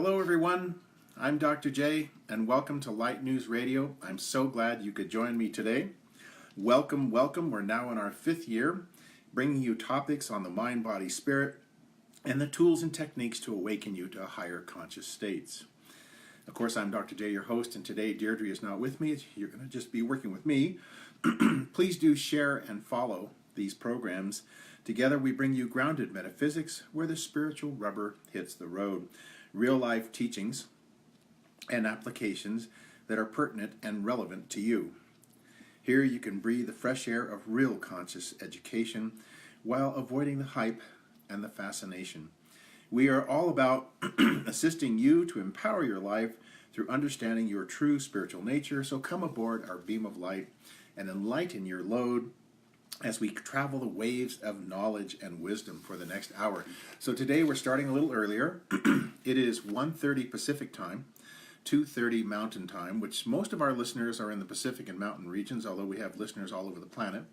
Hello everyone, I'm Dr. J and welcome to Light News Radio. I'm so glad you could join me today. Welcome, welcome. We're now in our 5th year, bringing you topics on the mind, body, spirit, and the tools and techniques to awaken you to higher conscious states. Of course, I'm Dr. J, your host, and today Deirdre is not with me. You're going to just be working with me. Please do share and follow these programs. Together we bring you grounded metaphysics where the spiritual rubber hits the road. Real-life teachings and applications that are pertinent and relevant to you. Here you can breathe the fresh air of real conscious education while avoiding the hype and the fascination. We are all about assisting you to empower your life through understanding your true spiritual nature, so come aboard our beam of light and enlighten your load as we travel the waves of knowledge and wisdom for the next hour. So today we're starting a little earlier. It is 1:30 Pacific time, 2:30 Mountain time, which most of our listeners are in the Pacific and Mountain regions, although we have listeners all over the planet.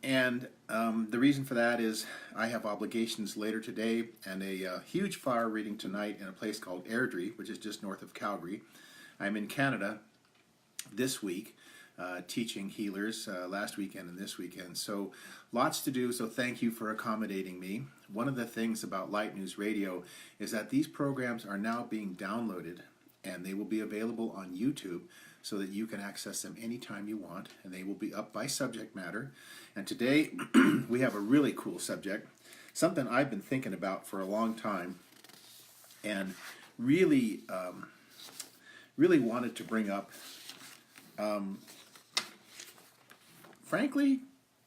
And the reason for that is I have obligations later today and a huge flower reading tonight in a place called Airdrie, which is just north of Calgary. I'm in Canada this week. Teaching healers last weekend and this weekend. So lots to do, so thank you for accommodating me. One of the things about Light News Radio is that these programs are now being downloaded and they will be available on YouTube so that you can access them anytime you want, and they will be up by subject matter. And today we have a really cool subject, something I've been thinking about for a long time and really wanted to bring up. Frankly,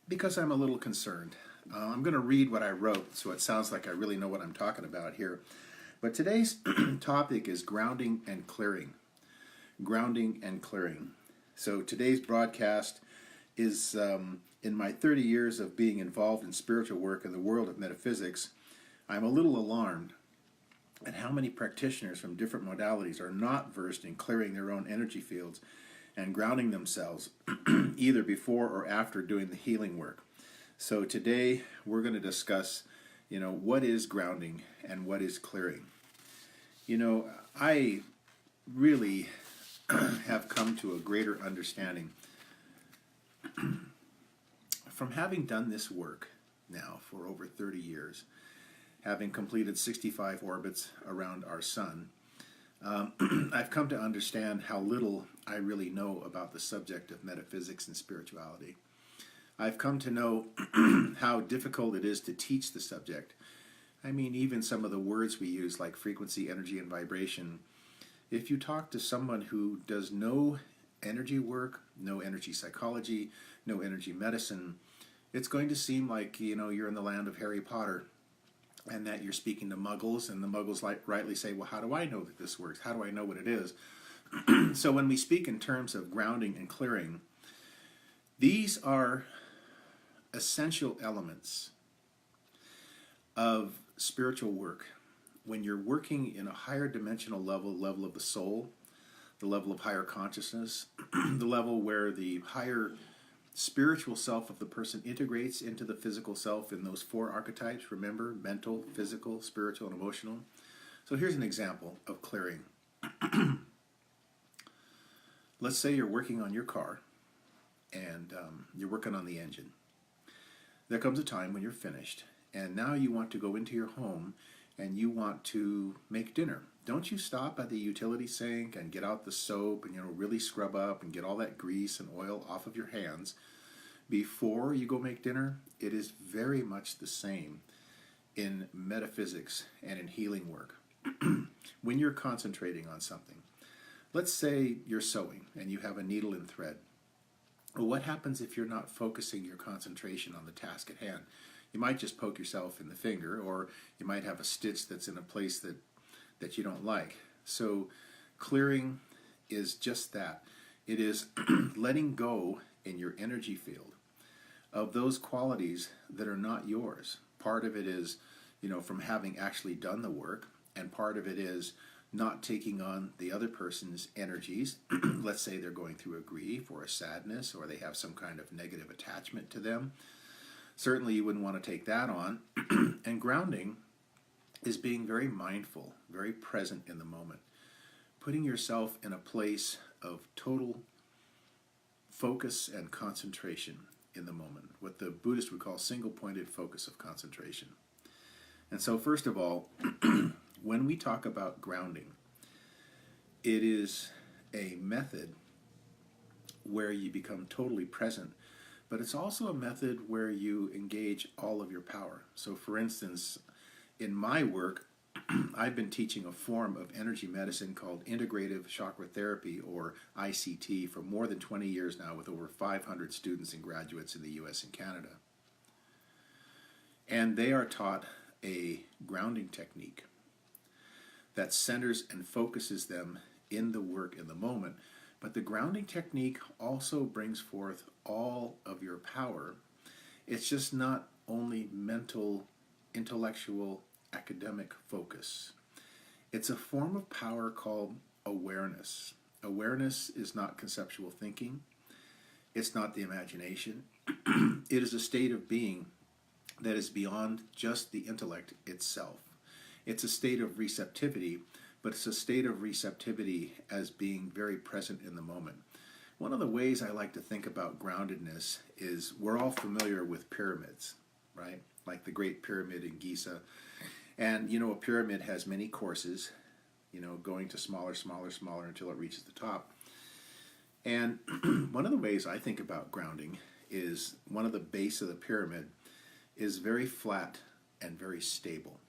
because I'm a little concerned. I'm going to read what I wrote, so it sounds like I really know what I'm talking about here. But today's topic is grounding and clearing. Grounding and clearing. So today's broadcast is, in my 30 years of being involved in spiritual work in the world of metaphysics, I'm a little alarmed at how many practitioners from different modalities are not versed in clearing their own energy fields and grounding themselves either before or after doing the healing work. So today we're going to discuss, what is grounding and what is clearing. I really have come to a greater understanding from having done this work now for over 30 years, having completed 65 orbits around our sun. I've come to understand how little I really know about the subject of metaphysics and spirituality. I've come to know how difficult it is to teach the subject. I mean, even some of the words we use like frequency, energy, and vibration. If you talk to someone who does no energy work, no energy psychology, no energy medicine, it's going to seem like, you're in the land of Harry Potter, and that you're speaking to muggles, and the muggles rightly say, well, how do I know that this works? How do I know what it is? So when we speak in terms of grounding and clearing, these are essential elements of spiritual work. When you're working in a higher dimensional level of the soul, the level of higher consciousness, the level where the higher spiritual self of the person integrates into the physical self in those 4 archetypes, remember, mental, physical, spiritual, and emotional. So here's an example of clearing. Let's say you're working on your car and you're working on the engine. There comes a time when you're finished and now you want to go into your home and you want to make dinner. Don't you stop at the utility sink and get out the soap and really scrub up and get all that grease and oil off of your hands before you go make dinner? It is very much the same in metaphysics and in healing work. When you're concentrating on something, let's say you're sewing and you have a needle and thread. Well, what happens if you're not focusing your concentration on the task at hand? You might just poke yourself in the finger, or you might have a stitch that's in a place that you don't like. So clearing is just that. It is letting go in your energy field of those qualities that are not yours. Part of it is, from having actually done the work, and part of it is not taking on the other person's energies. Let's say they're going through a grief or a sadness, or they have some kind of negative attachment to them. Certainly you wouldn't want to take that on. And grounding is being very mindful, very present in the moment, putting yourself in a place of total focus and concentration in the moment, what the Buddhists would call single-pointed focus of concentration. And so first of all, when we talk about grounding, it is a method where you become totally present, but it's also a method where you engage all of your power. So for instance, in my work, I've been teaching a form of energy medicine called Integrative Chakra Therapy, or ICT, for more than 20 years now, with over 500 students and graduates in the US and Canada. And they are taught a grounding technique that centers and focuses them in the work in the moment. But the grounding technique also brings forth all of your power. It's just not only mental, intellectual, academic focus. It's a form of power called awareness. Awareness is not conceptual thinking. It's not the imagination. It is a state of being that is beyond just the intellect itself. It's a state of receptivity, but it's a state of receptivity as being very present in the moment. One of the ways I like to think about groundedness is we're all familiar with pyramids, right? Like the Great Pyramid in Giza. And, a pyramid has many courses, going to smaller, smaller, smaller until it reaches the top. And one of the ways I think about grounding is one of the base of the pyramid is very flat and very stable,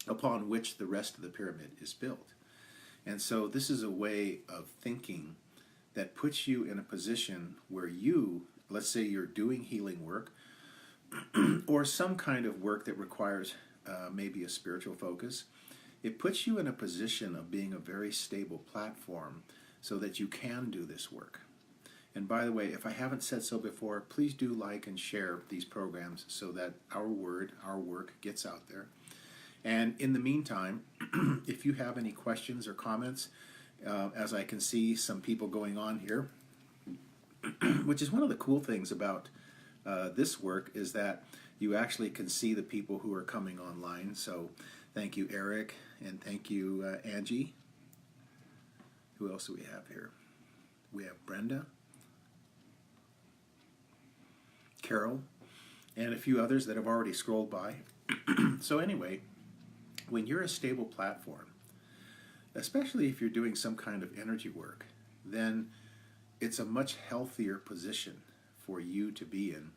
upon which the rest of the pyramid is built. And so this is a way of thinking that puts you in a position where you, let's say you're doing healing work or some kind of work that requires maybe a spiritual focus. It puts you in a position of being a very stable platform so that you can do this work. And by the way, if I haven't said so before, please do like and share these programs so that our work gets out there. And in the meantime, if you have any questions or comments, as I can see some people going on here, which is one of the cool things about this work is that you actually can see the people who are coming online. So thank you, Eric, and thank you, Angie. Who else do we have here? We have Brenda, Carol, and a few others that have already scrolled by. So anyway, when you're a stable platform, especially if you're doing some kind of energy work, then it's a much healthier position for you to be in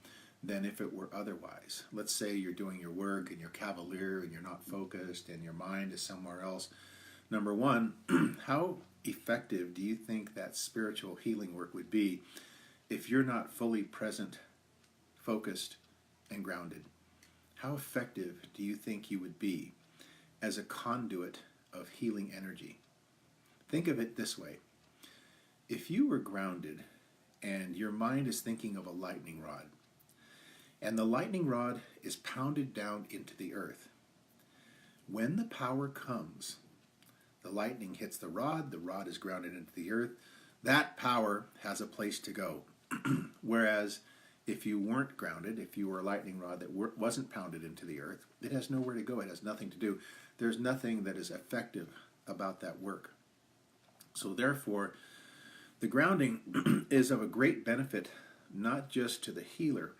than if it were otherwise. Let's say you're doing your work and you're cavalier and you're not focused and your mind is somewhere else. Number one, how effective do you think that spiritual healing work would be if you're not fully present, focused, and grounded? How effective do you think you would be as a conduit of healing energy? Think of it this way. If you were grounded and your mind is thinking of a lightning rod, and the lightning rod is pounded down into the earth, when the power comes, the lightning hits the rod is grounded into the earth, that power has a place to go. Whereas if you weren't grounded, if you were a lightning rod that wasn't pounded into the earth, it has nowhere to go. It has nothing to do. There's nothing that is effective about that work. So therefore, the grounding is of a great benefit, not just to the healer,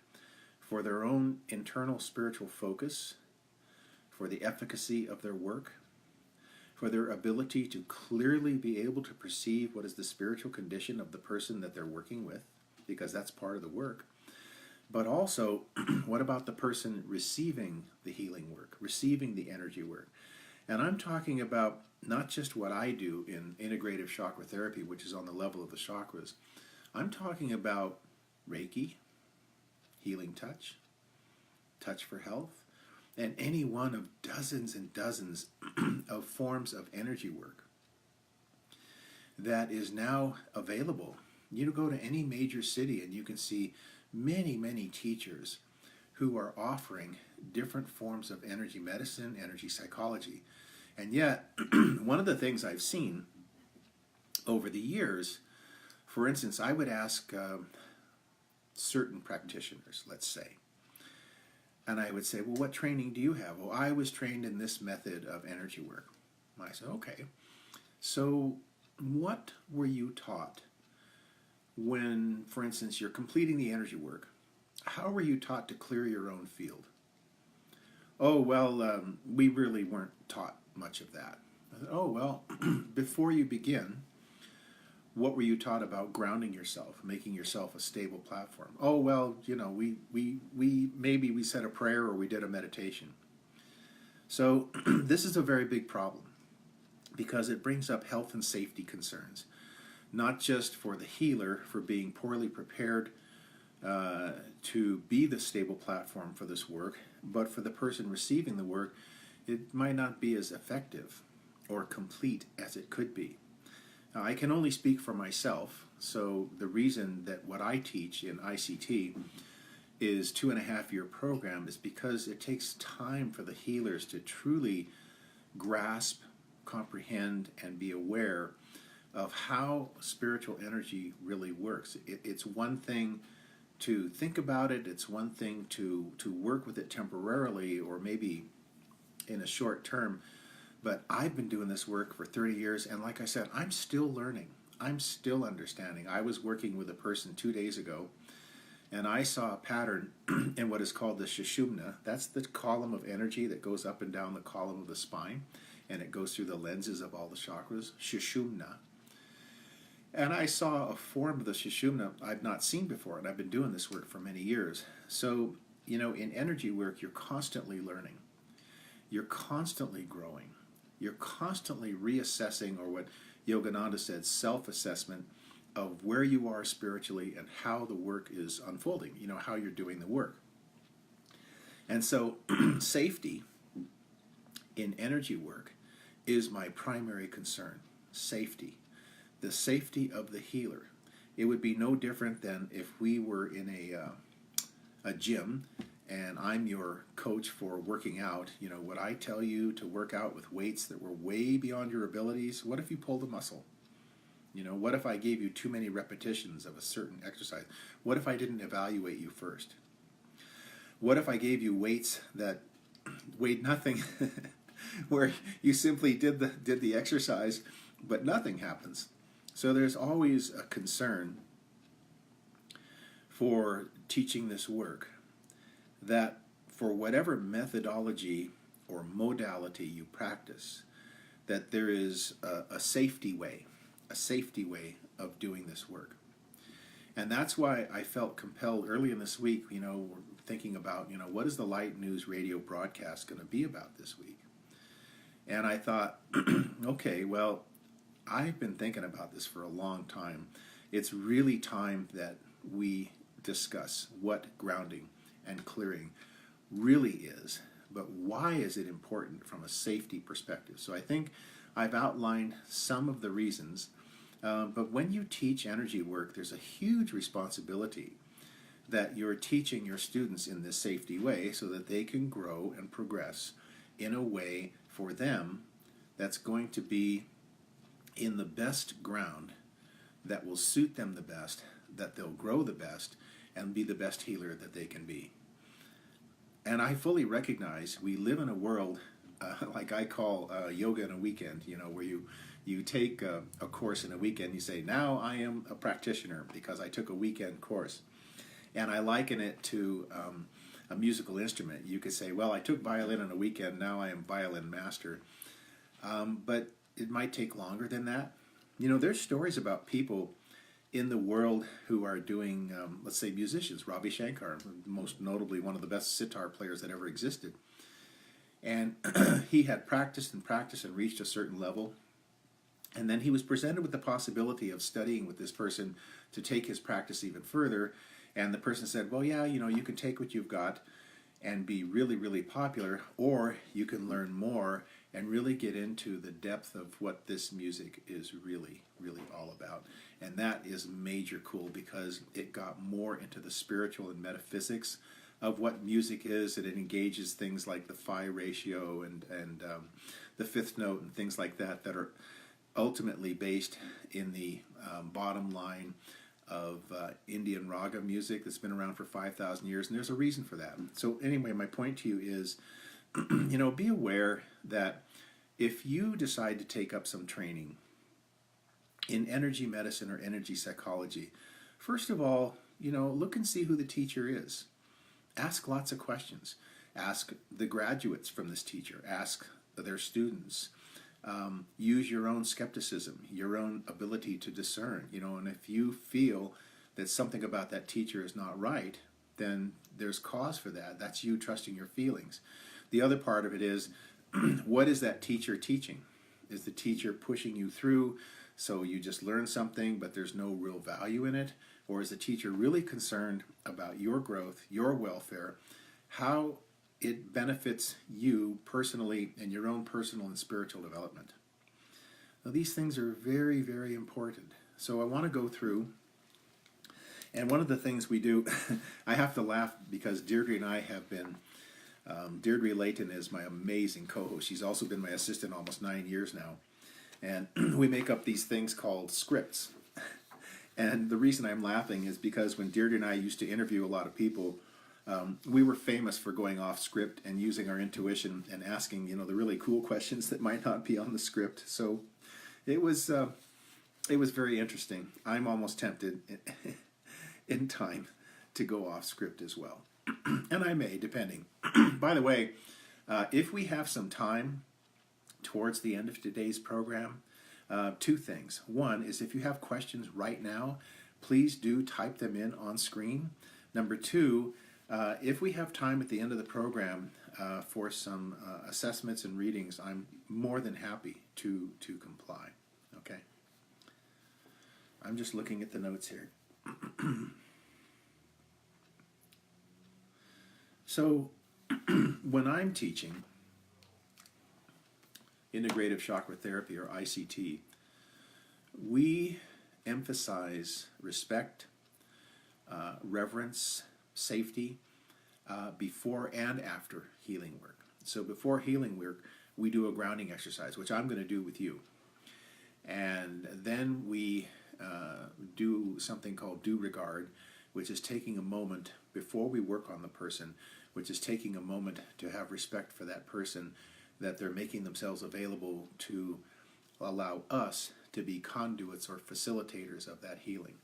for their own internal spiritual focus, for the efficacy of their work, for their ability to clearly be able to perceive what is the spiritual condition of the person that they're working with, because that's part of the work. But also, what about the person receiving the healing work, receiving the energy work? And I'm talking about not just what I do in integrative chakra therapy, which is on the level of the chakras. I'm talking about Reiki, healing touch, touch for health, and any one of dozens and dozens of forms of energy work that is now available. You go to any major city and you can see many, many teachers who are offering different forms of energy medicine, energy psychology. And yet, one of the things I've seen over the years, for instance, I would ask certain practitioners, let's say, And I would say, well, what training do you have? Well, I was trained in this method of energy work. I said, okay. So what were you taught when, for instance, you're completing the energy work? How were you taught to clear your own field? Oh, well, we really weren't taught much of that. I said, oh, well, before you begin, what were you taught about grounding yourself, making yourself a stable platform? Oh, well, maybe we said a prayer or we did a meditation. So this is a very big problem because it brings up health and safety concerns, not just for the healer for being poorly prepared to be the stable platform for this work, but for the person receiving the work, it might not be as effective or complete as it could be. Now, I can only speak for myself, so the reason that what I teach in ICT is 2.5-year program is because it takes time for the healers to truly grasp, comprehend, and be aware of how spiritual energy really works. It's one thing to think about it, it's one thing to work with it temporarily or maybe in a short term, but I've been doing this work for 30 years, and like I said, I'm still learning. I'm still understanding. I was working with a person 2 days ago, and I saw a pattern in what is called the Sushumna. That's the column of energy that goes up and down the column of the spine, and it goes through the lenses of all the chakras, Sushumna. And I saw a form of the Sushumna I've not seen before, and I've been doing this work for many years. So, in energy work, you're constantly learning. You're constantly growing. You're constantly reassessing, or what Yogananda said, self-assessment of where you are spiritually and how the work is unfolding, how you're doing the work. And so safety in energy work is my primary concern. Safety. The safety of the healer. It would be no different than if we were in a gym and I'm your coach for working out. Would I tell you to work out with weights that were way beyond your abilities? What if you pulled a muscle? What if I gave you too many repetitions of a certain exercise? What if I didn't evaluate you first? What if I gave you weights that weighed nothing, where you simply did the exercise, but nothing happens? So there's always a concern for teaching this work that for whatever methodology or modality you practice, that there is a safety way of doing this work. And that's why I felt compelled early in this week, we're thinking about, what is the Light News Radio broadcast going to be about this week? And I thought, okay, well, I've been thinking about this for a long time. It's really time that we discuss what grounding and clearing really is, but why is it important from a safety perspective? So I think I've outlined some of the reasons, but when you teach energy work, there's a huge responsibility that you're teaching your students in this safety way so that they can grow and progress in a way for them that's going to be in the best ground that will suit them the best, that they'll grow the best, and be the best healer that they can be. And I fully recognize we live in a world like I call yoga in a weekend, where you take a course in a weekend, you say, now I am a practitioner because I took a weekend course. And I liken it to a musical instrument. You could say, well, I took violin on a weekend, now I am violin master. But it might take longer than that. There's stories about people in the world who are doing, let's say, musicians. Ravi Shankar, most notably one of the best sitar players that ever existed. And he had practiced and reached a certain level. And then he was presented with the possibility of studying with this person to take his practice even further. And the person said, well, yeah, you can take what you've got and be really, really popular, or you can learn more and really get into the depth of what this music is really, really all about. And that is major cool because it got more into the spiritual and metaphysics of what music is, and it engages things like the phi ratio and the fifth note and things like that that are ultimately based in the bottom line Indian raga music that's been around for 5,000 years, and there's a reason for that. So anyway, my point to you is, be aware that if you decide to take up some training in energy medicine or energy psychology, first of all, look and see who the teacher is. Ask lots of questions. Ask the graduates from this teacher. Ask their students. Use your own skepticism, your own ability to discern. And if you feel that something about that teacher is not right, then there's cause for that. That's you trusting your feelings. The other part of it is, what is that teacher teaching? Is the teacher pushing you through so you just learn something but there's no real value in it? Or is the teacher really concerned about your growth, your welfare, how it benefits you personally and your own personal and spiritual development? Now, these things are very, very important. So I want to go through, and one of the things we do, I have to laugh because Deirdre and I have been, Deirdre Layton is my amazing co-host. She's also been my assistant almost 9 years now. And we make up these things called scripts. And the reason I'm laughing is because when Deirdre and I used to interview a lot of people, we were famous for going off script and using our intuition and asking, the really cool questions that might not be on the script. So it was very interesting. I'm almost tempted in time to go off script as well. And I may, depending. By the way, if we have some time towards the end of today's program, two things. One is, if you have questions right now, please do type them in on screen. Number two, if we have time at the end of the program for some assessments and readings, I'm more than happy to comply. Okay? I'm just looking at the notes here. So, when I'm teaching Integrative Chakra Therapy, or ICT, we emphasize respect, reverence, safety, before and after healing work. So before healing work, we do a grounding exercise, which I'm going to do with you. And then we do something called due regard, which is taking a moment before we work on the person, which is taking a moment to have respect for that person, that they're making themselves available to allow us to be conduits or facilitators of that healing.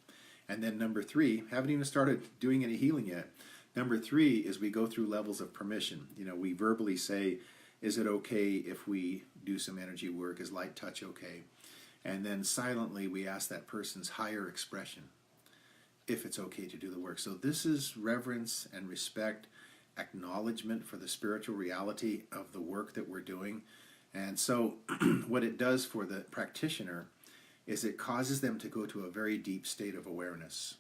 And then number three, haven't even started doing any healing yet. Number three is we go through levels of permission. We verbally say, is it okay if we do some energy work? Is light touch okay? And then silently we ask that person's higher expression if it's okay to do the work. So this is reverence and respect, acknowledgement for the spiritual reality of the work that we're doing. And so what it does for the practitioner is it causes them to go to a very deep state of awareness,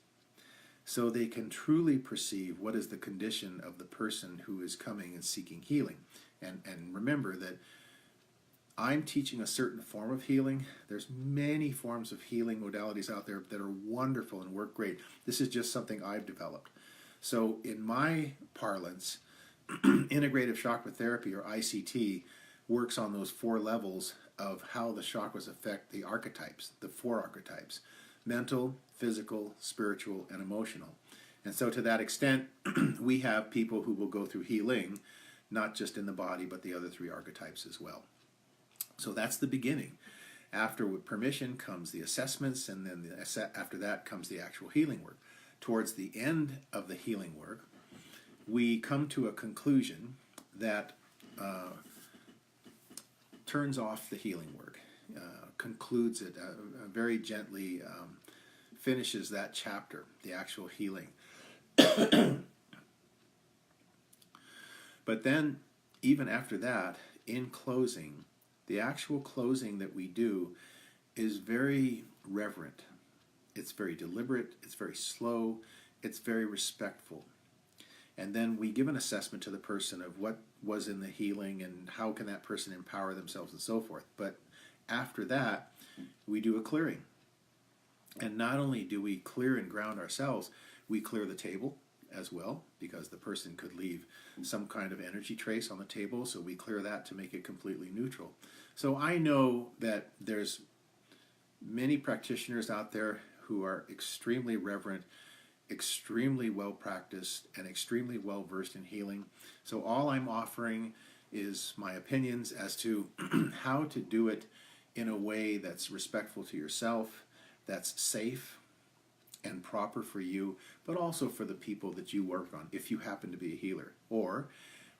so they can truly perceive what is the condition of the person who is coming and seeking healing. And remember that I'm teaching a certain form of healing. There's many forms of healing modalities out there that are wonderful and work great. This is just something I've developed. So in my parlance, Integrative Chakra Therapy, or ICT, works on those four levels of how the chakras affect the archetypes, the four archetypes: mental, physical, spiritual, and emotional. And so to that extent, we have people who will go through healing, not just in the body, but the other three archetypes as well. So that's the beginning. After with permission comes the assessments, and then after that comes the actual healing work. Towards the end of the healing work, we come to a conclusion that turns off the healing work, concludes it, very gently finishes that chapter, the actual healing. But then, even after that, in closing, the actual closing that we do is very reverent. It's very deliberate, it's very slow, it's very respectful. And then we give an assessment to the person of what was in the healing and how can that person empower themselves and so forth. But after that, we do a clearing. And not only do we clear and ground ourselves, we clear the table as well, because the person could leave some kind of energy trace on the table, so we clear that to make it completely neutral. So I know that there's many practitioners out there who are extremely reverent, extremely well practiced, and extremely well versed in healing. So all I'm offering is my opinions as to how to do it in a way that's respectful to yourself, that's safe and proper for you, but also for the people that you work on if you happen to be a healer. Or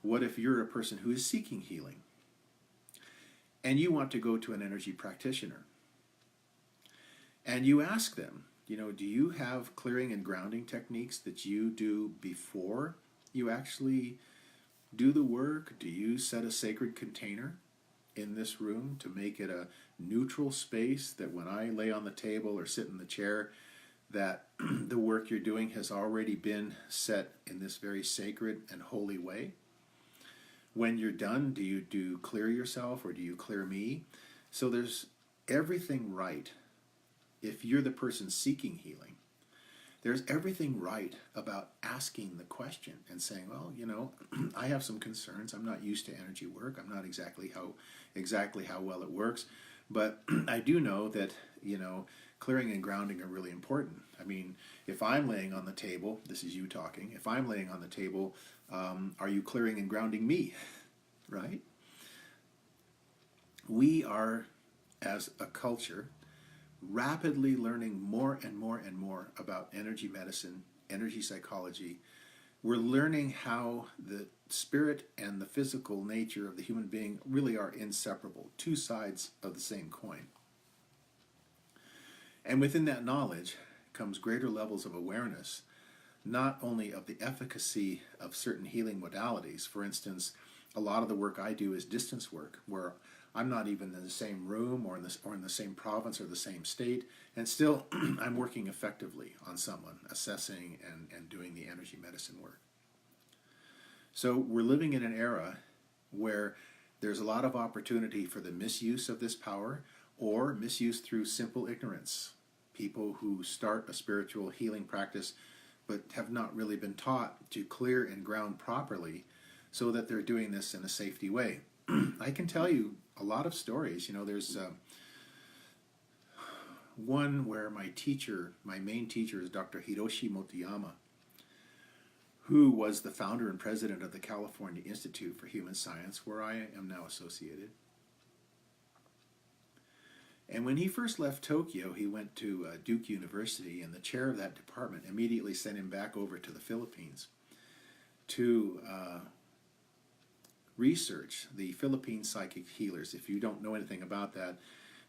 what if you're a person who is seeking healing and you want to go to an energy practitioner and you ask them, do you have clearing and grounding techniques that you do before you actually do the work? Do you set a sacred container in this room to make it a neutral space that when I lay on the table or sit in the chair, that the work you're doing has already been set in this very sacred and holy way? When you're done, do you clear yourself or do you clear me? So there's everything right. If you're the person seeking healing, there's everything right about asking the question and saying, well, I have some concerns. I'm not used to energy work. I'm not exactly how well it works. But I do know that, clearing and grounding are really important. I mean, if I'm laying on the table, this is you talking, if I'm laying on the table, are you clearing and grounding me, right? We are, as a culture, rapidly learning more and more and more about energy medicine, energy psychology. We're learning how the spirit and the physical nature of the human being really are inseparable, two sides of the same coin. And within that knowledge comes greater levels of awareness, not only of the efficacy of certain healing modalities. For instance, a lot of the work I do is distance work, where I'm not even in the same room or in the same province or the same state, and still I'm working effectively on someone, assessing and doing the energy medicine work. So we're living in an era where there's a lot of opportunity for the misuse of this power or misuse through simple ignorance. People who start a spiritual healing practice but have not really been taught to clear and ground properly so that they're doing this in a safety way. I can tell you a lot of stories. There's one where my main teacher is Dr. Hiroshi Motoyama, who was the founder and president of the California Institute for Human Science, where I am now associated. And when he first left Tokyo, he went to Duke University, and the chair of that department immediately sent him back over to the Philippines to research the Philippine psychic healers. If you don't know anything about that,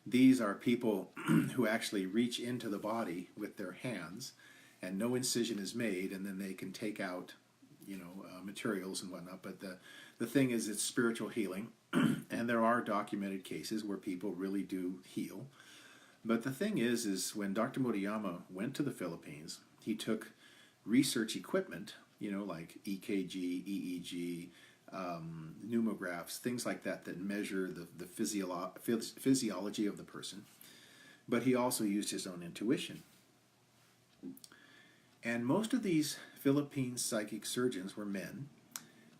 these are people who actually reach into the body with their hands, and no incision is made, and then they can take out, materials and whatnot. But the thing is, it's spiritual healing, and there are documented cases where people really do heal. But the thing is when Dr. Motoyama went to the Philippines, he took research equipment, like EKG, EEG, pneumographs, things like that measure the physiology of the person. But he also used his own intuition. And most of these Philippine psychic surgeons were men,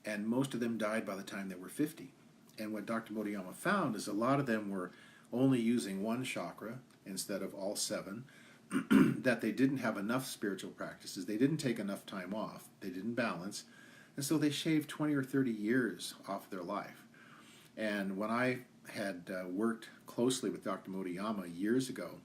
and most of them died by the time they were 50. And what Dr. Motoyama found is a lot of them were only using one chakra instead of all 7, that they didn't have enough spiritual practices, they didn't take enough time off, they didn't balance, and so they shaved 20 or 30 years off their life. And when I had worked closely with Dr. Motoyama years ago,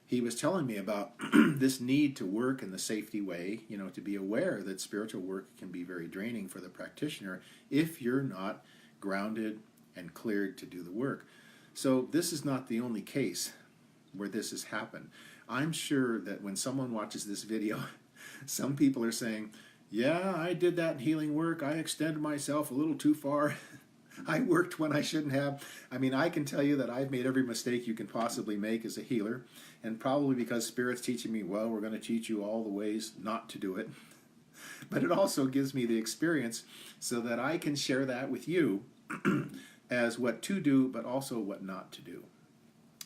he was telling me about this need to work in the safety way, to be aware that spiritual work can be very draining for the practitioner if you're not grounded and cleared to do the work. So this is not the only case where this has happened. I'm sure that when someone watches this video, some people are saying, yeah, I did that healing work. I extended myself a little too far. I worked when I shouldn't have. I mean, I can tell you that I've made every mistake you can possibly make as a healer, and probably because Spirit's teaching me, well, we're going to teach you all the ways not to do it. But it also gives me the experience so that I can share that with you as what to do, but also what not to do.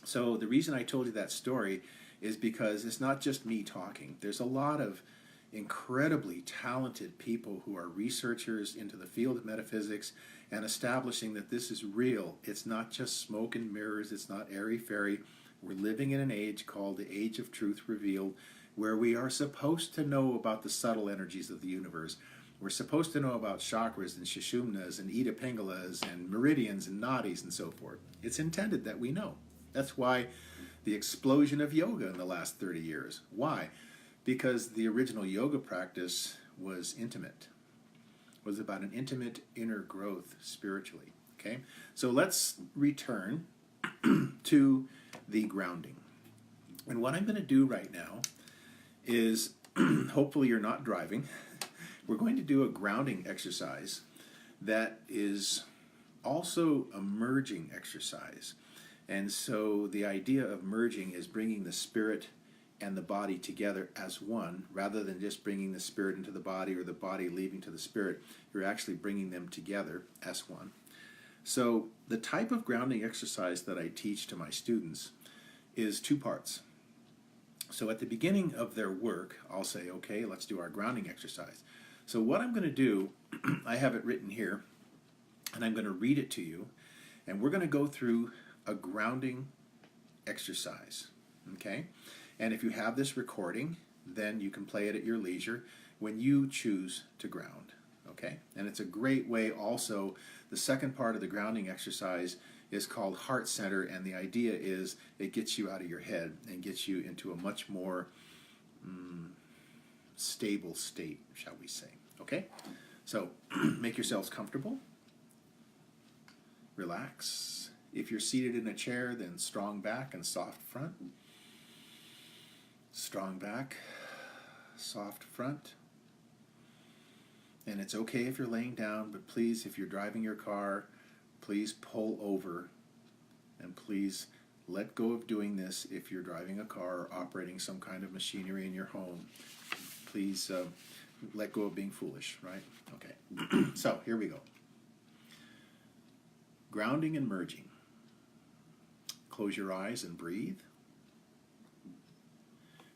So the reason I told you that story is because it's not just me talking. There's a lot of incredibly talented people who are researchers into the field of metaphysics and establishing that this is real. It's not just smoke and mirrors. It's not airy-fairy. We're living in an age called the Age of Truth Revealed, where we are supposed to know about the subtle energies of the universe. We're supposed to know about chakras and sushumnas and Ida Pingalas and meridians and nadis and so forth. It's intended that we know. That's why the explosion of yoga in the last 30 years. Why? Because the original yoga practice was intimate. It was about an intimate inner growth spiritually. Okay? So let's return to the grounding. And what I'm going to do right now is, hopefully you're not driving, we're going to do a grounding exercise that is also a merging exercise. And so the idea of merging is bringing the spirit and the body together as one, rather than just bringing the spirit into the body or the body leaving to the spirit. You're actually bringing them together as one. So the type of grounding exercise that I teach to my students is 2 parts. So at the beginning of their work, I'll say, okay, let's do our grounding exercise. So what I'm going to do, I have it written here, and I'm going to read it to you, and we're going to go through a grounding exercise, okay? And if you have this recording, then you can play it at your leisure when you choose to ground, okay? And it's a great way also, the second part of the grounding exercise is called heart center, and the idea is it gets you out of your head and gets you into a much more stable state, shall we say, okay? So make yourselves comfortable, relax. If you're seated in a chair, then strong back and soft front. Strong back, soft front. And it's okay if you're laying down, but please, if you're driving your car, please pull over, and please let go of doing this if you're driving a car or operating some kind of machinery in your home. Please let go of being foolish, right? Okay, so here we go. Grounding and merging. Close your eyes and breathe.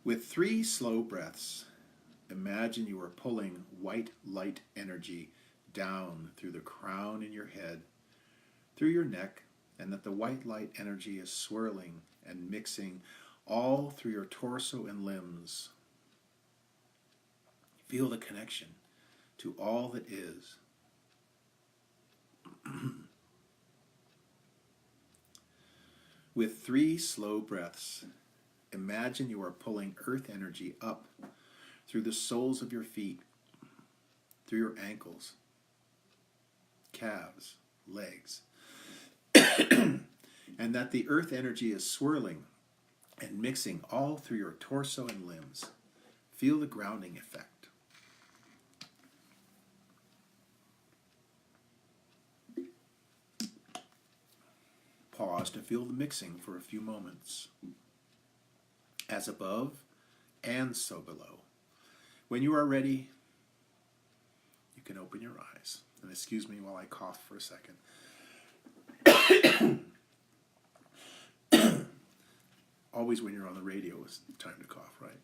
With 3 slow breaths, imagine you are pulling white light energy down through the crown in your head, through your neck, and that the white light energy is swirling and mixing all through your torso and limbs. Feel the connection to all that is. With 3 slow breaths, imagine you are pulling earth energy up through the soles of your feet, through your ankles, calves, legs, and that the earth energy is swirling and mixing all through your torso and limbs. Feel the grounding effect. Pause to feel the mixing for a few moments. As above, and so below. When you are ready, you can open your eyes. And excuse me while I cough for a second. Always when you're on the radio is time to cough, right?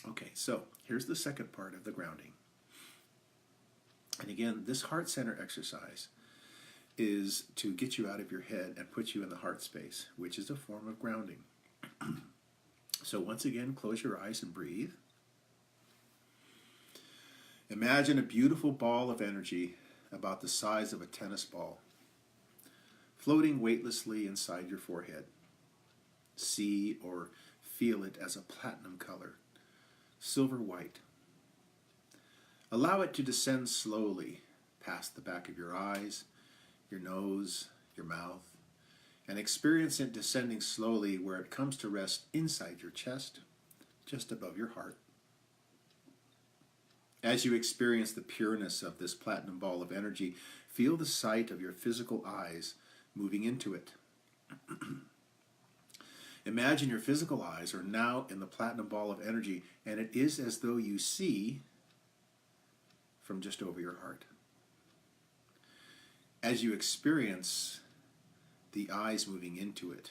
Okay, so here's the second part of the grounding. And again, this heart center exercise is to get you out of your head and put you in the heart space, which is a form of grounding. So once again, close your eyes and breathe. Imagine a beautiful ball of energy about the size of a tennis ball, floating weightlessly inside your forehead. See or feel it as a platinum color, silver white. Allow it to descend slowly past the back of your eyes, your nose, your mouth, and experience it descending slowly where it comes to rest inside your chest, just above your heart. As you experience the pureness of this platinum ball of energy, feel the sight of your physical eyes moving into it. Imagine your physical eyes are now in the platinum ball of energy, and it is as though you see from just over your heart. As you experience the eyes moving into it,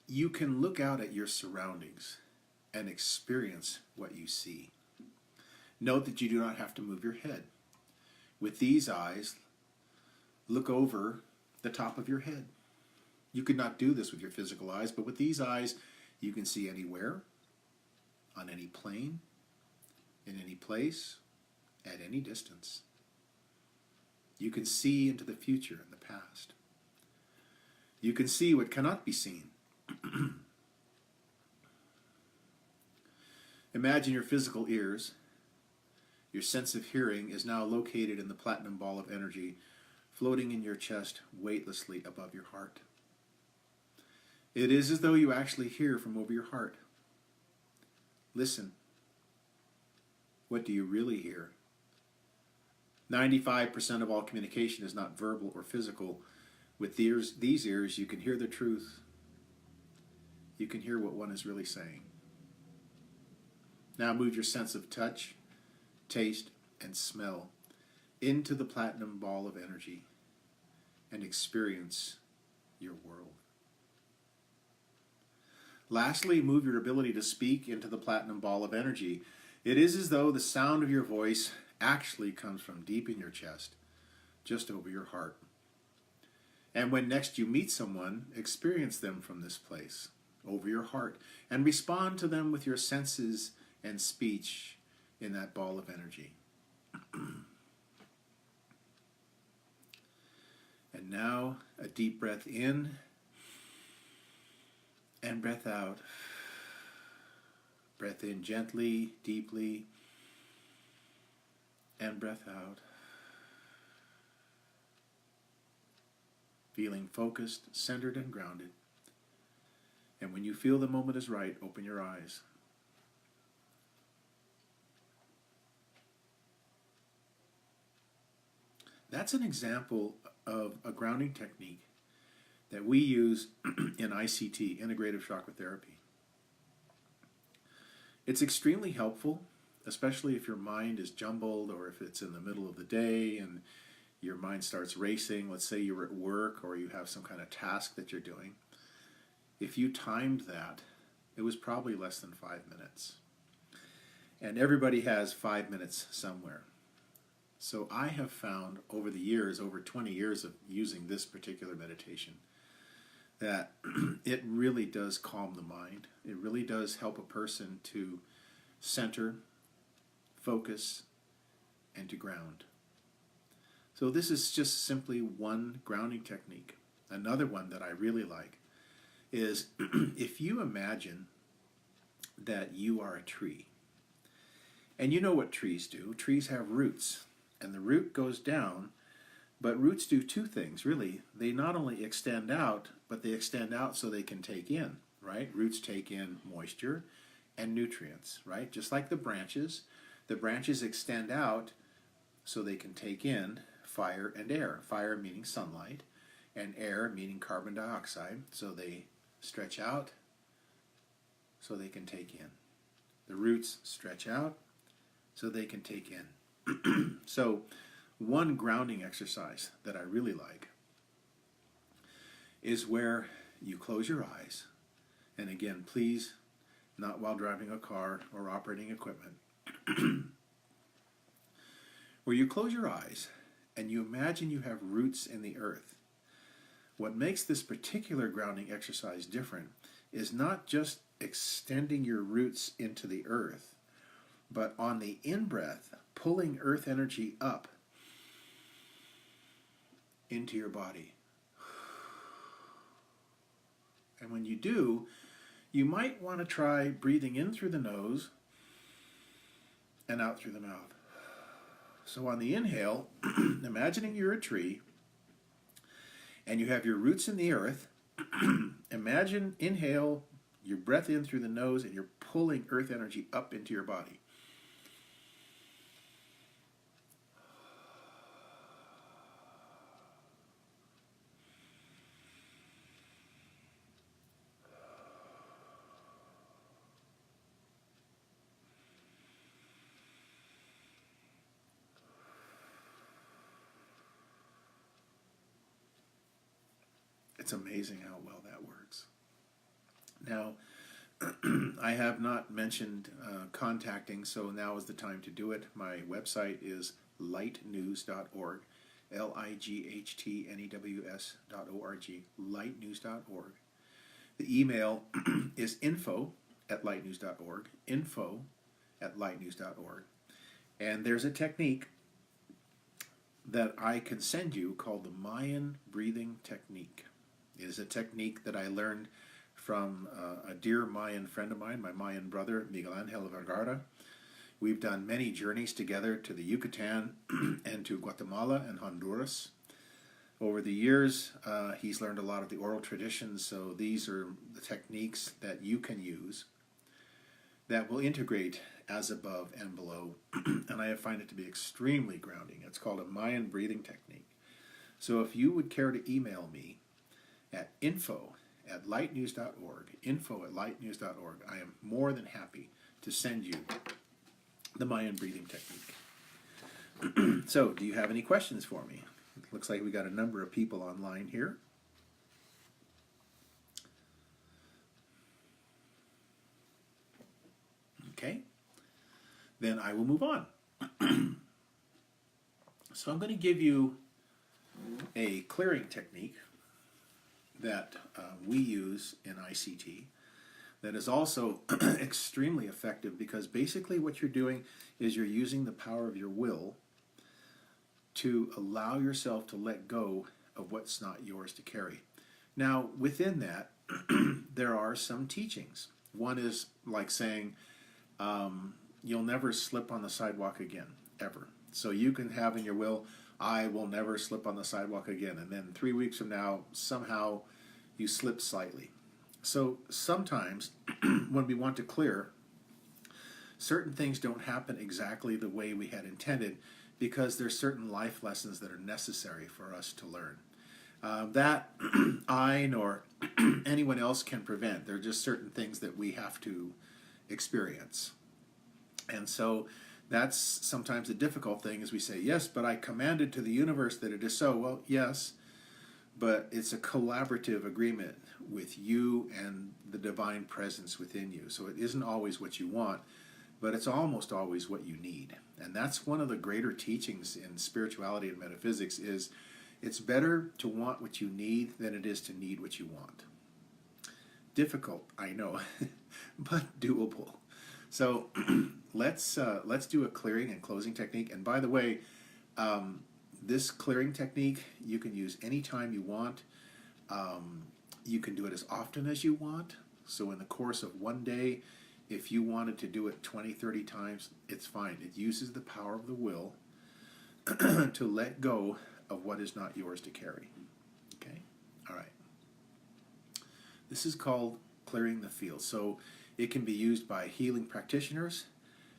you can look out at your surroundings and experience what you see. Note that you do not have to move your head. With these eyes, look over the top of your head. You could not do this with your physical eyes, but with these eyes, you can see anywhere, on any plane, in any place, at any distance. You can see into the future and the past. You can see what cannot be seen. Imagine your physical ears. Your sense of hearing is now located in the platinum ball of energy, floating in your chest weightlessly above your heart. It is as though you actually hear from over your heart. Listen. What do you really hear? 95% of all communication is not verbal or physical. With these ears, you can hear the truth. You can hear what one is really saying. Now move your sense of touch, taste, and smell into the platinum ball of energy and experience your world. Lastly, move your ability to speak into the platinum ball of energy. It is as though the sound of your voice actually comes from deep in your chest, just over your heart. And when next you meet someone, experience them from this place, over your heart, and respond to them with your senses and speech in that ball of energy. And now, a deep breath in and breath out. Breath in gently, deeply, and breath out. Feeling focused, centered, and grounded. And when you feel the moment is right, open your eyes. That's an example of a grounding technique that we use in ICT, Integrative Chakra Therapy. It's extremely helpful, especially if your mind is jumbled or if it's in the middle of the day and your mind starts racing. Let's say you're at work or you have some kind of task that you're doing. If you timed that, it was probably less than 5 minutes. And everybody has 5 minutes somewhere. So I have found over the years, over 20 years of using this particular meditation, that it really does calm the mind. It really does help a person to center, focus, and to ground. So this is just simply one grounding technique. Another one that I really like is if you imagine that you are a tree. And you know what trees do. Trees have roots, and the root goes down. But roots do two things, really. They not only extend out, but they extend out so they can take in, right? Roots take in moisture and nutrients, right? Just like the branches extend out so they can take in fire and air. Fire meaning sunlight, and air meaning carbon dioxide. So they stretch out so they can take in. The roots stretch out so they can take in. So one grounding exercise that I really like is where you close your eyes. And again, please, not while driving a car or operating equipment. Where you close your eyes and you imagine you have roots in the earth. What makes this particular grounding exercise different is not just extending your roots into the earth, but on the in-breath, pulling earth energy up into your body. And when you do, you might want to try breathing in through the nose and out through the mouth. So on the inhale, imagining you're a tree and you have your roots in the earth, imagine, inhale your breath in through the nose and you're pulling earth energy up into your body. It's amazing how well that works. Now, I have not mentioned contacting, so now is the time to do it. My website is lightnews.org, lightnews.org, lightnews.org. The email is info@lightnews.org, info@lightnews.org. And there's a technique that I can send you called the Mayan breathing technique. It is a technique that I learned from a dear Mayan friend of mine, my Mayan brother, Miguel Angel Vergara. We've done many journeys together to the Yucatan and to Guatemala and Honduras. Over the years, he's learned a lot of the oral traditions, so these are the techniques that you can use that will integrate as above and below, and I find it to be extremely grounding. It's called a Mayan breathing technique. So if you would care to email me at info@lightnews.org, info@lightnews.org, I am more than happy to send you the Mayan breathing technique. So, do you have any questions for me? It looks like we got a number of people online here. Okay, then I will move on. So I'm going to give you a clearing technique that we use in ICT that is also extremely effective, because basically what you're doing is you're using the power of your will to allow yourself to let go of what's not yours to carry. Now, within that, there are some teachings. One is like saying, you'll never slip on the sidewalk again, ever. So you can have in your will, I will never slip on the sidewalk again. And then 3 weeks from now, somehow you slip slightly. So sometimes when we want to clear, certain things don't happen exactly the way we had intended, because there's certain life lessons that are necessary for us to learn. That I nor anyone else can prevent. There are just certain things that we have to experience. And so that's sometimes the difficult thing, is we say, yes, but I commanded to the universe that it is so. Well, yes, but it's a collaborative agreement with you and the divine presence within you. So it isn't always what you want, but it's almost always what you need. And that's one of the greater teachings in spirituality and metaphysics, is it's better to want what you need than it is to need what you want. Difficult, I know, but doable. So let's do a clearing and closing technique. And by the way, this clearing technique you can use anytime you want. You can do it as often as you want. So in the course of one day, if you wanted to do it 20, 30 times, it's fine. It uses the power of the will to let go of what is not yours to carry. Okay? All right. This is called clearing the field. So it can be used by healing practitioners,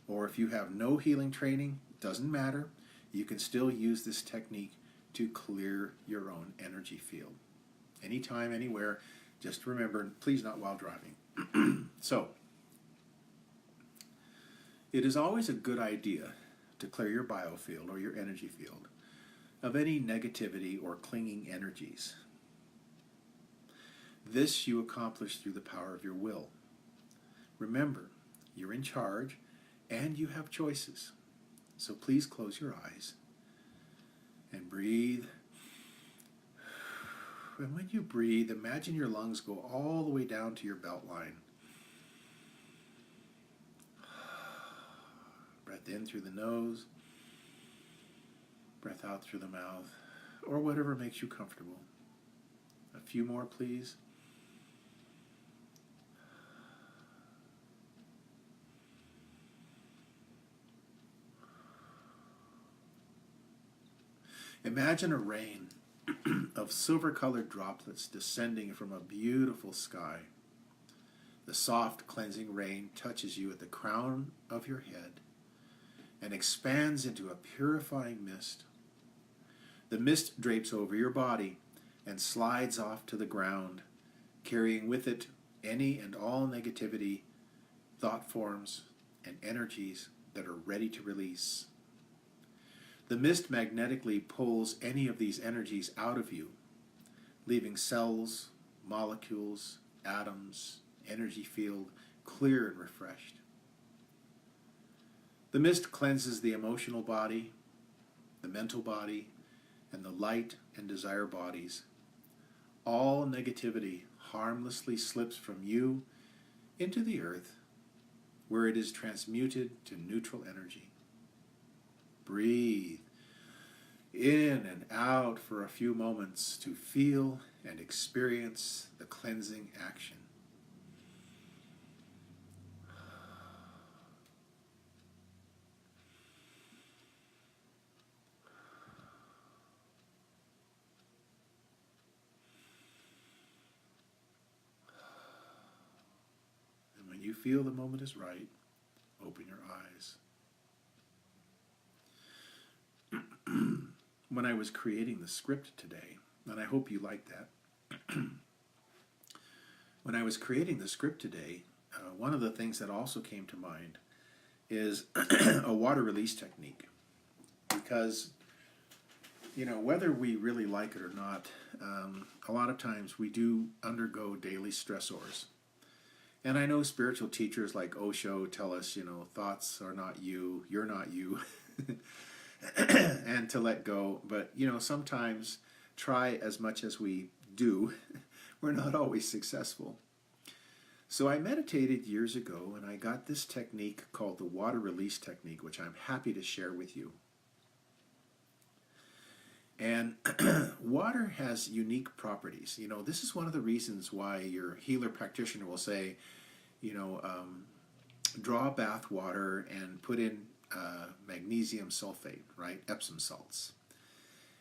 or if you have no healing training, doesn't matter. You can still use this technique to clear your own energy field. Anytime, anywhere. Just remember, please not while driving. So, it is always a good idea to clear your biofield or your energy field of any negativity or clinging energies. This you accomplish through the power of your will. Remember, you're in charge and you have choices. So please close your eyes and breathe. And when you breathe, imagine your lungs go all the way down to your belt line. Breath in through the nose, breath out through the mouth, or whatever makes you comfortable. A few more, please. Imagine a rain of silver-colored droplets descending from a beautiful sky. The soft, cleansing rain touches you at the crown of your head and expands into a purifying mist. The mist drapes over your body and slides off to the ground, carrying with it any and all negativity, thought forms, and energies that are ready to release. The mist magnetically pulls any of these energies out of you, leaving cells, molecules, atoms, energy field, clear and refreshed. The mist cleanses the emotional body, the mental body, and the light and desire bodies. All negativity harmlessly slips from you into the earth, where it is transmuted to neutral energy. Breathe in and out for a few moments to feel and experience the cleansing action. And when you feel the moment is right, open your eyes. When I was creating the script today, and I hope you like that, when I was creating the script today, one of the things that also came to mind is a water release technique. Because, whether we really like it or not, a lot of times we do undergo daily stressors. And I know spiritual teachers like Osho tell us, thoughts are not you, you're not you. And to let go. But, sometimes try as much as we do, we're not always successful. So I meditated years ago, and I got this technique called the water release technique, which I'm happy to share with you. And water has unique properties. This is one of the reasons why your healer practitioner will say, draw bath water and put in magnesium sulfate, right? Epsom salts.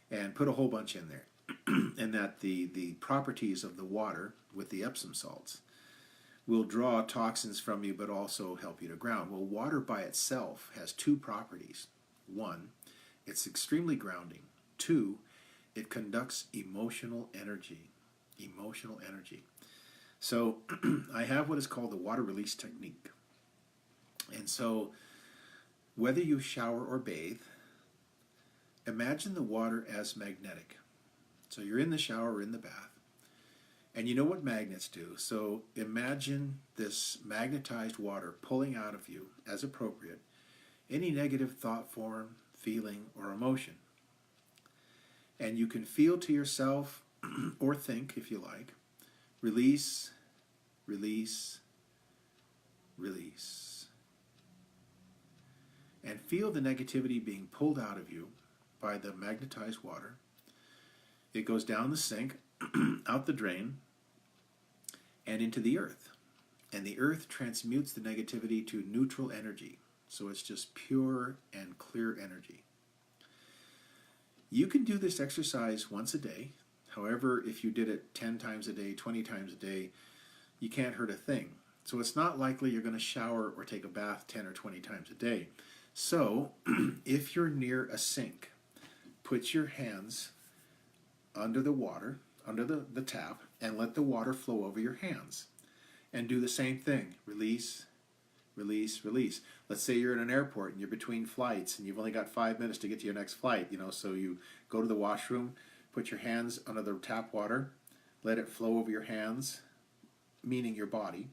And put a whole bunch in there. And that the properties of the water with the Epsom salts will draw toxins from you, but also help you to ground. Well, water by itself has two properties. One, it's extremely grounding. Two, it conducts emotional energy. Emotional energy. So I have what is called the water release technique. And so whether you shower or bathe, imagine the water as magnetic. So you're in the shower or in the bath, and you know what magnets do. So imagine this magnetized water pulling out of you, as appropriate, any negative thought form, feeling, or emotion. And you can feel to yourself, or think if you like, release, release, release. And feel the negativity being pulled out of you by the magnetized water. It goes down the sink, out the drain, and into the earth. And the earth transmutes the negativity to neutral energy. So it's just pure and clear energy. You can do this exercise once a day. However, if you did it 10 times a day, 20 times a day, you can't hurt a thing. So it's not likely you're going to shower or take a bath 10 or 20 times a day. So if you're near a sink, put your hands under the water, under the tap, and let the water flow over your hands. And do the same thing. Release, release, release. Let's say you're in an airport and you're between flights and you've only got 5 minutes to get to your next flight, so you go to the washroom, put your hands under the tap water, let it flow over your hands, meaning your body,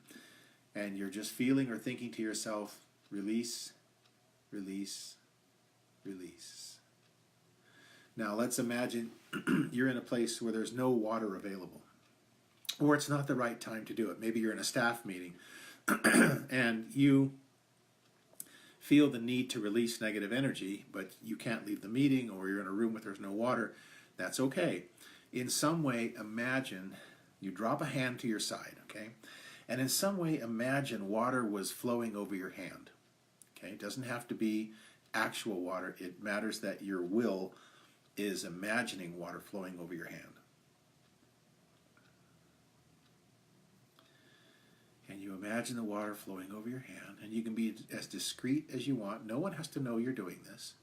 and you're just feeling or thinking to yourself, release, release, release. Now let's imagine you're in a place where there's no water available, or it's not the right time to do it. Maybe you're in a staff meeting and you feel the need to release negative energy, but you can't leave the meeting, or you're in a room where there's no water. That's okay. In some way, imagine you drop a hand to your side, okay? And in some way, imagine water was flowing over your hand. Okay, it doesn't have to be actual water. It matters that your will is imagining water flowing over your hand. And you imagine the water flowing over your hand, and you can be as discreet as you want. No one has to know you're doing this.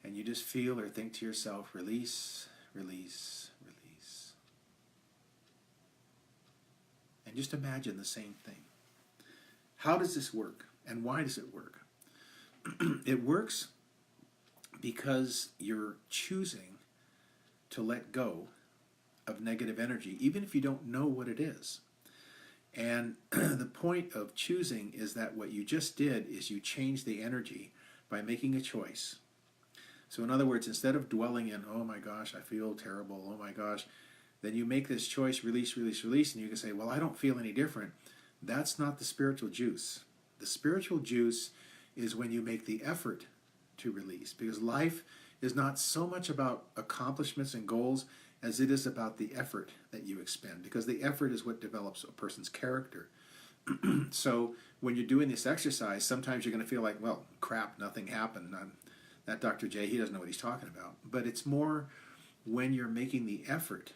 And you just feel or think to yourself, release, release, release. And just imagine the same thing. How does this work? And why does it work? It works because you're choosing to let go of negative energy, even if you don't know what it is. And the point of choosing is that what you just did is you changed the energy by making a choice. So in other words, instead of dwelling in, oh my gosh, I feel terrible, oh my gosh, then you make this choice, release, release, release, and you can say, well, I don't feel any different. That's not the spiritual juice. The spiritual juice is when you make the effort to release, because life is not so much about accomplishments and goals as it is about the effort that you expend, because the effort is what develops a person's character. So when you're doing this exercise, sometimes you're going to feel like, well, crap, nothing happened. That Dr. J, he doesn't know what he's talking about. But it's more when you're making the effort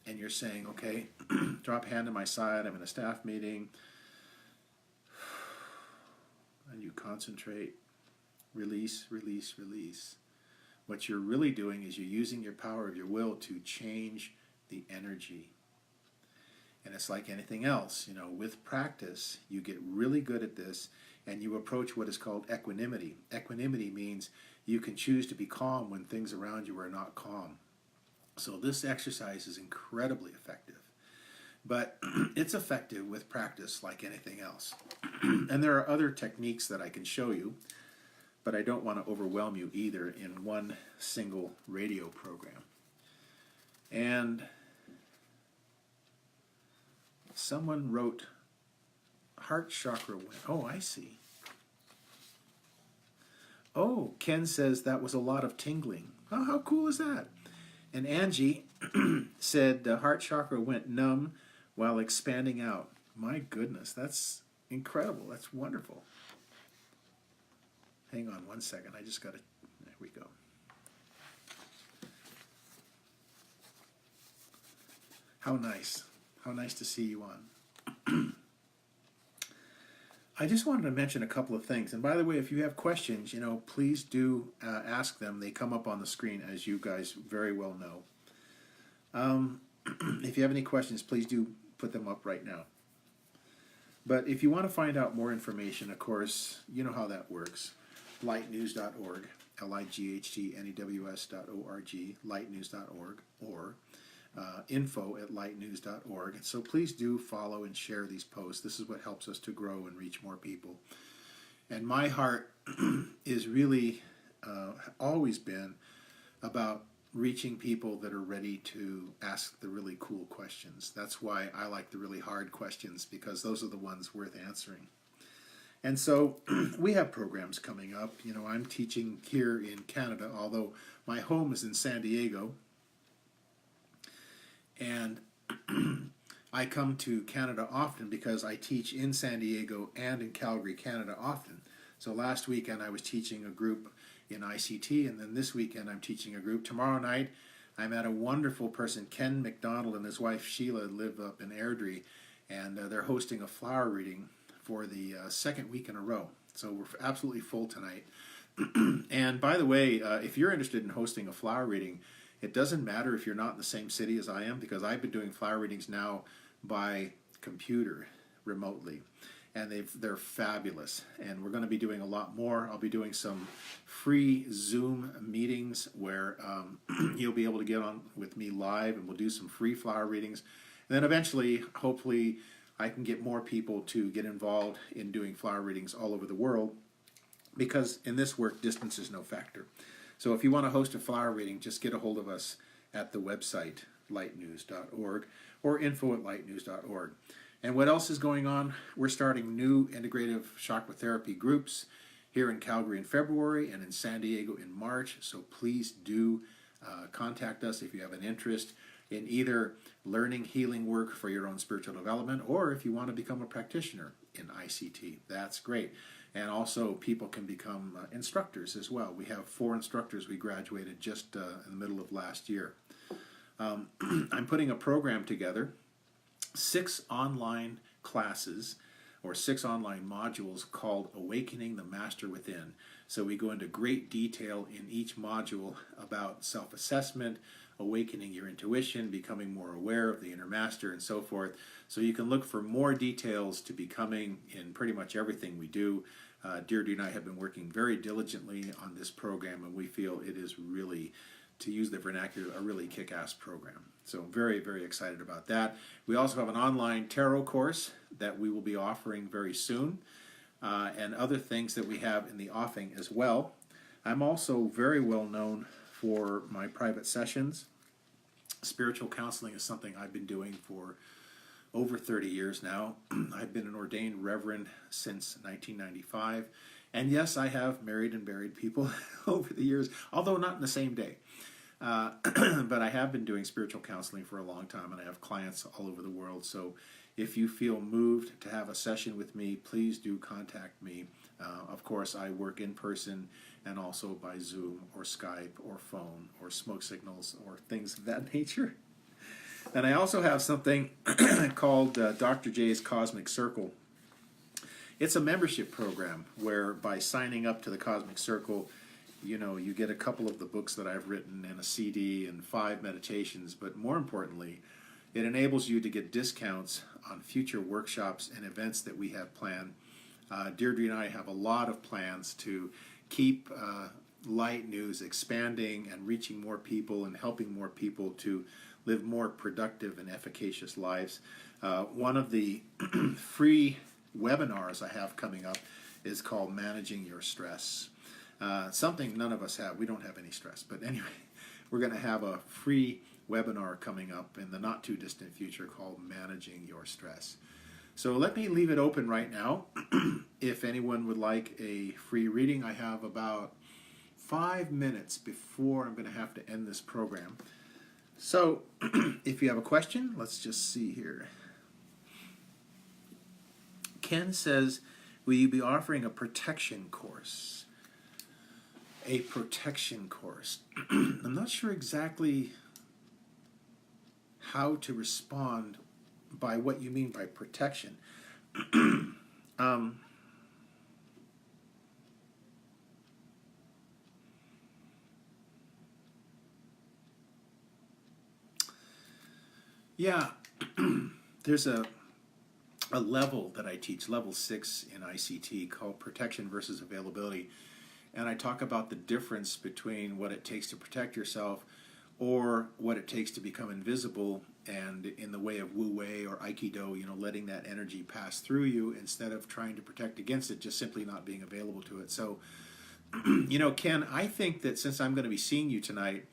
and you're saying, okay, drop hand to my side, I'm in a staff meeting, and you concentrate, release, release, release. What you're really doing is you're using your power of your will to change the energy. And it's like anything else, with practice, you get really good at this and you approach what is called equanimity. Equanimity means you can choose to be calm when things around you are not calm. So this exercise is incredibly effective. But it's effective with practice like anything else. And there are other techniques that I can show you, but I don't want to overwhelm you either in one single radio program. And someone wrote, heart chakra went. Oh, I see. Oh, Ken says that was a lot of tingling. Oh, how cool is that? And Angie said the heart chakra went numb while expanding out. My goodness, that's incredible. That's wonderful. Hang on one second. I just got to, there we go. How nice. How nice to see you on. I just wanted to mention a couple of things. And by the way, if you have questions, please do ask them. They come up on the screen, as you guys very well know. If you have any questions, please do put them up right now. But if you want to find out more information, of course, you know how that works. Lightnews.org, lightnews.org, lightnews.org, or info@lightnews.org. So please do follow and share these posts. This is what helps us to grow and reach more people. And my heart is really always been about reaching people that are ready to ask the really cool questions. That's why I like the really hard questions, because those are the ones worth answering. And so we have programs coming up. I'm teaching here in Canada, although my home is in San Diego. And I come to Canada often because I teach in San Diego and in Calgary, Canada often. So last weekend I was teaching a group in ICT, and then this weekend I'm teaching a group. Tomorrow night I'm at a wonderful person, Ken McDonald and his wife Sheila live up in Airdrie, and they're hosting a flower reading for the second week in a row. So we're absolutely full tonight. And by the way, if you're interested in hosting a flower reading, it doesn't matter if you're not in the same city as I am, because I've been doing flower readings now by computer remotely. And they're fabulous. And we're going to be doing a lot more. I'll be doing some free Zoom meetings where you'll be able to get on with me live, and we'll do some free flower readings. And then eventually, hopefully, I can get more people to get involved in doing flower readings all over the world, because in this work, distance is no factor. So if you want to host a flower reading, just get a hold of us at the website, lightnews.org, or info@lightnews.org. And what else is going on? We're starting new integrative chakra therapy groups here in Calgary in February and in San Diego in March. So please do contact us if you have an interest in either learning healing work for your own spiritual development, or if you want to become a practitioner in ICT. That's great. And also people can become instructors as well. We have 4 instructors we graduated just in the middle of last year. I'm putting a program together, 6 online classes or 6 online modules called Awakening the Master Within. So we go into great detail in each module about self-assessment, awakening your intuition, becoming more aware of the inner master, and so forth. So you can look for more details to be coming in pretty much everything we do. Deirdre and I have been working very diligently on this program, and we feel it is really, to use the vernacular, a really kick-ass program. So very, very excited about that. We also have an online tarot course that we will be offering very soon, and other things that we have in the offing as well. I'm also very well known for my private sessions. Spiritual counseling is something I've been doing for over 30 years now. I've been an ordained reverend since 1995. And yes, I have married and buried people over the years, although not in the same day. But I have been doing spiritual counseling for a long time, and I have clients all over the world. So if you feel moved to have a session with me, please do contact me. Of course, I work in person and also by Zoom or Skype or phone or smoke signals or things of that nature. And I also have something called Dr. J's Cosmic Circle. It's a membership program where by signing up to the Cosmic Circle, you get a couple of the books that I've written and a CD and 5 meditations, but more importantly, it enables you to get discounts on future workshops and events that we have planned. Deirdre and I have a lot of plans to keep Light News expanding and reaching more people and helping more people to live more productive and efficacious lives. One of the free webinars I have coming up is called Managing Your Stress. Something none of us have. We don't have any stress. But anyway, we're going to have a free webinar coming up in the not too distant future called Managing Your Stress. So let me leave it open right now. If anyone would like a free reading, I have about 5 minutes before I'm going to have to end this program. So if you have a question, let's just see here. Ken says, will you be offering a protection course? A protection course. I'm not sure exactly how to respond by what you mean by protection. Yeah, there's a level that I teach, level 6 in ICT, called Protection versus Availability. And I talk about the difference between what it takes to protect yourself or what it takes to become invisible, and in the way of Wu Wei or Aikido, letting that energy pass through you instead of trying to protect against it, just simply not being available to it. So, Ken, I think that since I'm going to be seeing you tonight,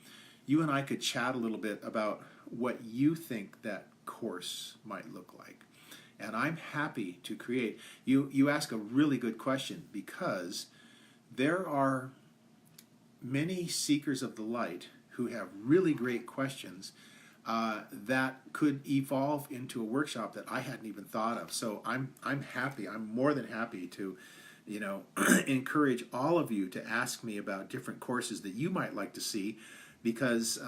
you and I could chat a little bit about what you think that course might look like. And I'm happy to create. You ask a really good question, because there are many seekers of the light who have really great questions that could evolve into a workshop that I hadn't even thought of. So I'm happy. I'm more than happy to, encourage all of you to ask me about different courses that you might like to see, because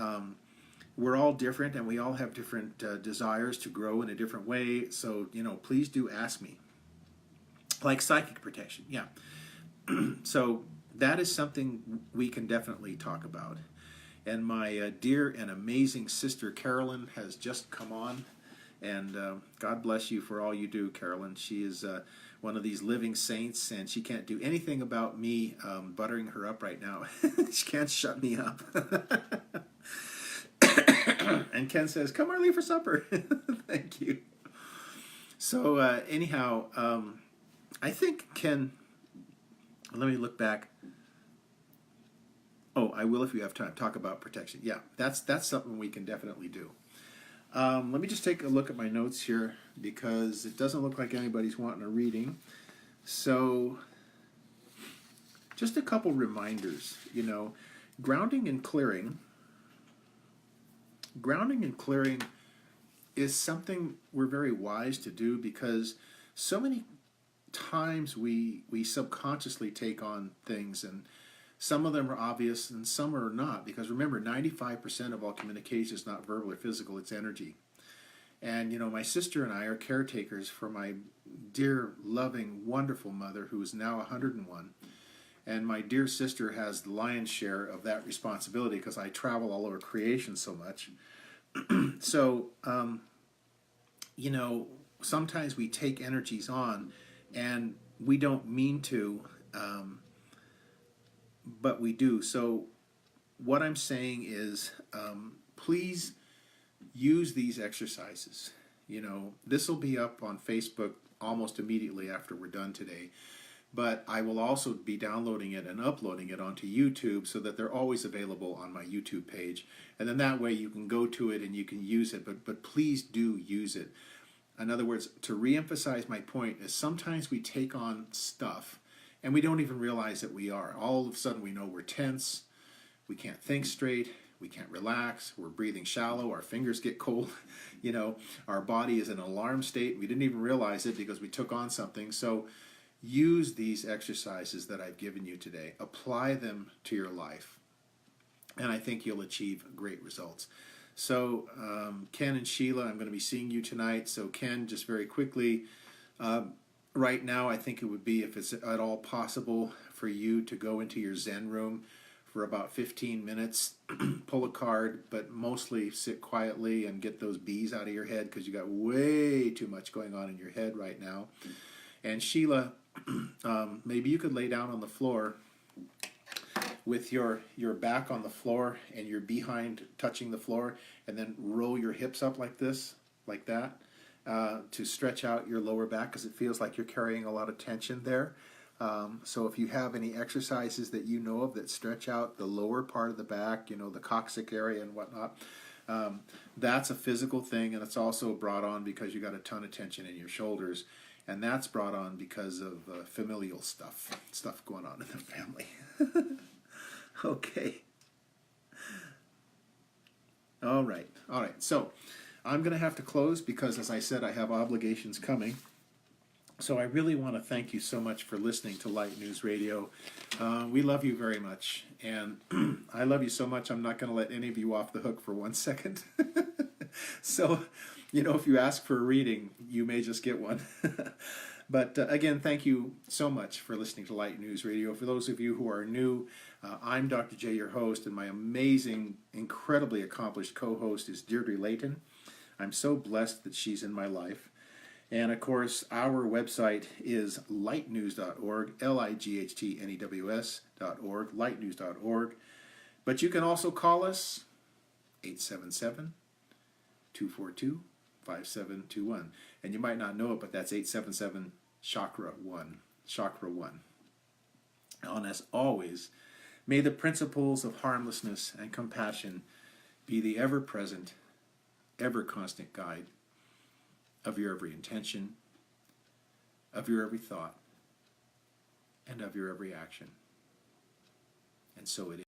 we're all different and we all have different desires to grow in a different way. So, please do ask me. Like psychic protection, yeah. So that is something we can definitely talk about. And my dear and amazing sister Carolyn has just come on, and God bless you for all you do, Carolyn. She is one of these living saints, and she can't do anything about me buttering her up right now. She can't shut me up. And Ken says, come early for supper. Thank you. So anyhow, I think, Ken, let me look back. Oh, I will if you have time. Talk about protection. Yeah, that's something we can definitely do. Let me just take a look at my notes here, because it doesn't look like anybody's wanting a reading. So just a couple reminders. Grounding and clearing. Grounding and clearing is something we're very wise to do, because so many times we subconsciously take on things, and some of them are obvious and some are not, because remember, 95% of all communication is not verbal or physical, it's energy. And my sister and I are caretakers for my dear, loving, wonderful mother, who is now 101. And my dear sister has the lion's share of that responsibility, because I travel all over creation so much. So, sometimes we take energies on and we don't mean to, but we do. So what I'm saying is, please use these exercises. You know, this will be up on Facebook almost immediately after we're done today. But I will also be downloading it and uploading it onto YouTube so that they're always available on my YouTube page. And then that way you can go to it and you can use it. But please do use it. In other words, to reemphasize my point is sometimes we take on stuff and we don't even realize that we are. All of a sudden we know we're tense, we can't think straight, we can't relax, we're breathing shallow, our fingers get cold, you know, our body is in an alarm state. We didn't even realize it because we took on something. So use these exercises that I've given you today. Apply them to your life, and I think you'll achieve great results. So Ken and Sheila, I'm going to be seeing you tonight. So Ken, just very quickly, right now I think it would be, if it's at all possible, for you to go into your Zen room for about 15 minutes, pull a card, but mostly sit quietly and get those bees out of your head, because you got way too much going on in your head right now. And Sheila, maybe you could lay down on the floor with your back on the floor and your behind touching the floor, and then roll your hips up like this, like that, to stretch out your lower back, because it feels like you're carrying a lot of tension there. So if you have any exercises that you know of that stretch out the lower part of the back, you know, the coccyx area and whatnot, that's a physical thing, and it's also brought on because you got a ton of tension in your shoulders. And that's brought on because of familial stuff going on in the family. Okay. All right. So I'm going to have to close because, as I said, I have obligations coming. So I really want to thank you so much for listening to Light News Radio. We love you very much. And I love you so much, I'm not going to let any of you off the hook for 1 second. So, you know, if you ask for a reading, you may just get one. But again, thank you so much for listening to Light News Radio. For those of you who are new, I'm Dr. J, your host, and my amazing, incredibly accomplished co-host is Deirdre Layton. I'm so blessed that she's in my life. And of course, our website is lightnews.org, lightnews.org, lightnews.org. But you can also call us, 877-242-5721. And you might not know it, but that's 877 Chakra 1. Chakra 1. And as always, may the principles of harmlessness and compassion be the ever-present, ever-constant guide of your every intention, of your every thought, and of your every action. And so it is.